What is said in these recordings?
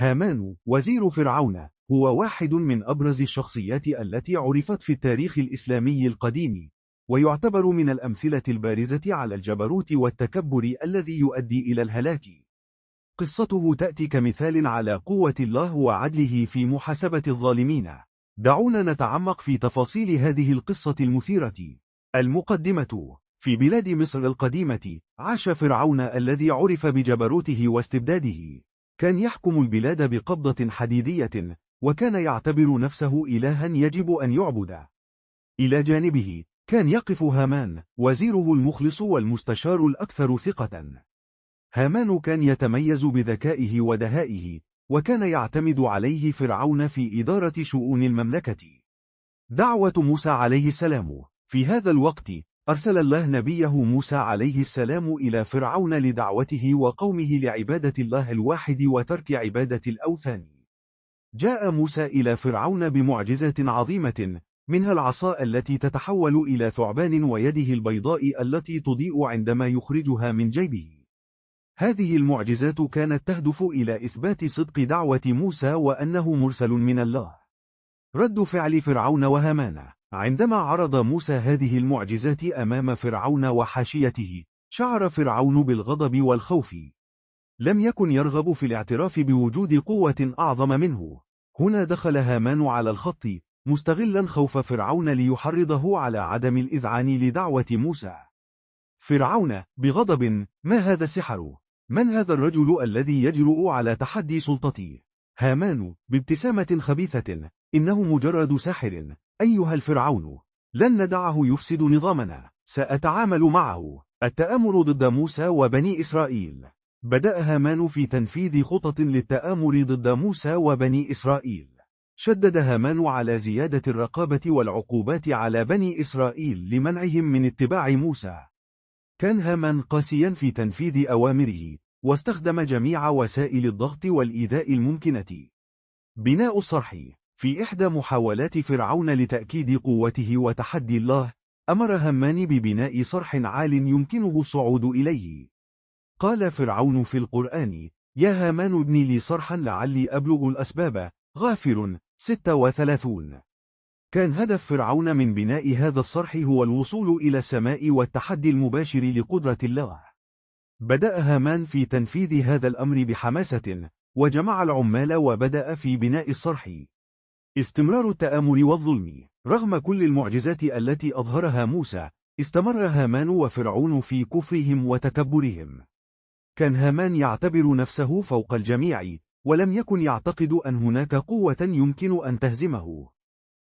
هامان وزير فرعون هو واحد من أبرز الشخصيات التي عرفت في التاريخ الإسلامي القديم، ويعتبر من الأمثلة البارزة على الجبروت والتكبر الذي يؤدي إلى الهلاك. قصته تأتي كمثال على قوة الله وعدله في محاسبة الظالمين. دعونا نتعمق في تفاصيل هذه القصة المثيرة. المقدمة: في بلاد مصر القديمة، عاش فرعون الذي عرف بجبروته واستبداده. كان يحكم البلاد بقبضة حديدية، وكان يعتبر نفسه إلها يجب أن يعبد. إلى جانبه، كان يقف هامان، وزيره المخلص والمستشار الأكثر ثقة. هامان كان يتميز بذكائه ودهائه، وكان يعتمد عليه فرعون في إدارة شؤون المملكة. دعوة موسى عليه السلام: في هذا الوقت، أرسل الله نبيه موسى عليه السلام إلى فرعون لدعوته وقومه لعبادة الله الواحد وترك عبادة الأوثان. جاء موسى إلى فرعون بمعجزة عظيمة، منها العصا التي تتحول إلى ثعبان ويده البيضاء التي تضيء عندما يخرجها من جيبه. هذه المعجزات كانت تهدف إلى إثبات صدق دعوة موسى وأنه مرسل من الله. رد فعل فرعون وهامان: عندما عرض موسى هذه المعجزات أمام فرعون وحاشيته، شعر فرعون بالغضب والخوف. لم يكن يرغب في الاعتراف بوجود قوة أعظم منه. هنا دخل هامان على الخط، مستغلا خوف فرعون ليحرضه على عدم الإذعان لدعوة موسى. فرعون بغضب: ما هذا السحر؟ من هذا الرجل الذي يجرؤ على تحدي سلطتي؟ هامان بابتسامة خبيثة: إنه مجرد ساحر أيها الفرعون، لن ندعه يفسد نظامنا، سأتعامل معه. التآمر ضد موسى وبني إسرائيل. بدأ هامان في تنفيذ خطط للتآمر ضد موسى وبني إسرائيل. شدد هامان على زيادة الرقابة والعقوبات على بني إسرائيل لمنعهم من اتباع موسى. كان هامان قاسيا في تنفيذ أوامره، واستخدم جميع وسائل الضغط والإيذاء الممكنة. بناء الصرح. في إحدى محاولات فرعون لتأكيد قوته وتحدي الله، أمر هامان ببناء صرح عال يمكنه الصعود إليه. قال فرعون في القرآن: يا هامان ابن لي صرحا لعلي أبلغ الأسباب. غافر 36. كان هدف فرعون من بناء هذا الصرح هو الوصول إلى السماء والتحدي المباشر لقدرة الله. بدأ هامان في تنفيذ هذا الأمر بحماسة، وجمع العمال وبدأ في بناء الصرح. استمرار التآمر والظلم. رغم كل المعجزات التي أظهرها موسى، استمر هامان وفرعون في كفرهم وتكبرهم. كان هامان يعتبر نفسه فوق الجميع، ولم يكن يعتقد أن هناك قوة يمكن أن تهزمه.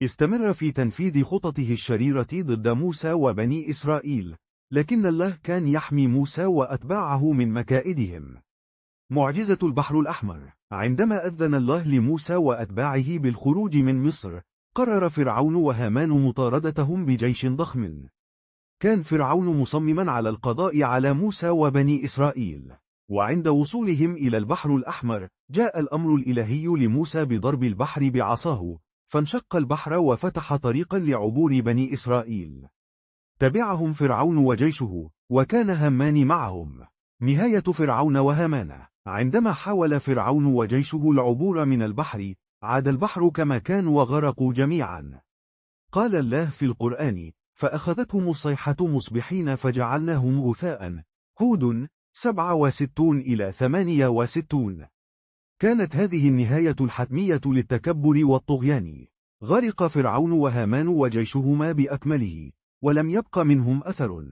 استمر في تنفيذ خططه الشريرة ضد موسى وبني إسرائيل، لكن الله كان يحمي موسى وأتباعه من مكائدهم. معجزة البحر الأحمر. عندما أذن الله لموسى وأتباعه بالخروج من مصر، قرر فرعون وهامان مطاردتهم بجيش ضخم. كان فرعون مصمما على القضاء على موسى وبني إسرائيل، وعند وصولهم إلى البحر الأحمر، جاء الأمر الإلهي لموسى بضرب البحر بعصاه، فانشق البحر وفتح طريقا لعبور بني إسرائيل. تبعهم فرعون وجيشه، وكان هامان معهم. نهاية فرعون وهامان. عندما حاول فرعون وجيشه العبور من البحر، عاد البحر كما كان وغرقوا جميعا. قال الله في القرآن: فأخذتهم الصيحة مصبحين فجعلناهم غثاء. هود 67 إلى 68. كانت هذه النهاية الحتمية للتكبر والطغيان. غرق فرعون وهامان وجيشهما بأكمله، ولم يبق منهم أثر.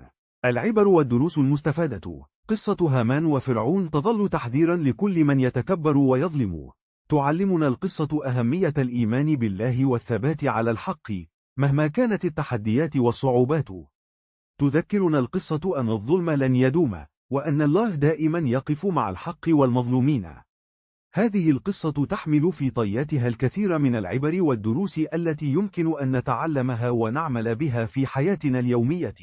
العبر والدروس المستفادة. قصة هامان وفرعون تظل تحذيرا لكل من يتكبر ويظلم. تعلمنا القصة أهمية الإيمان بالله والثبات على الحق، مهما كانت التحديات والصعوبات. تذكرنا القصة أن الظلم لن يدوم، وأن الله دائما يقف مع الحق والمظلومين. هذه القصة تحمل في طياتها الكثير من العبر والدروس التي يمكن أن نتعلمها ونعمل بها في حياتنا اليومية.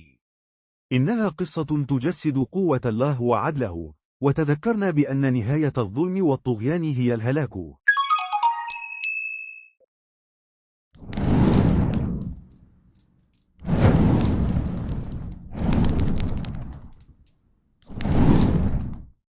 إنها قصة تجسد قوة الله وعدله، وتذكرنا بأن نهاية الظلم والطغيان هي الهلاك.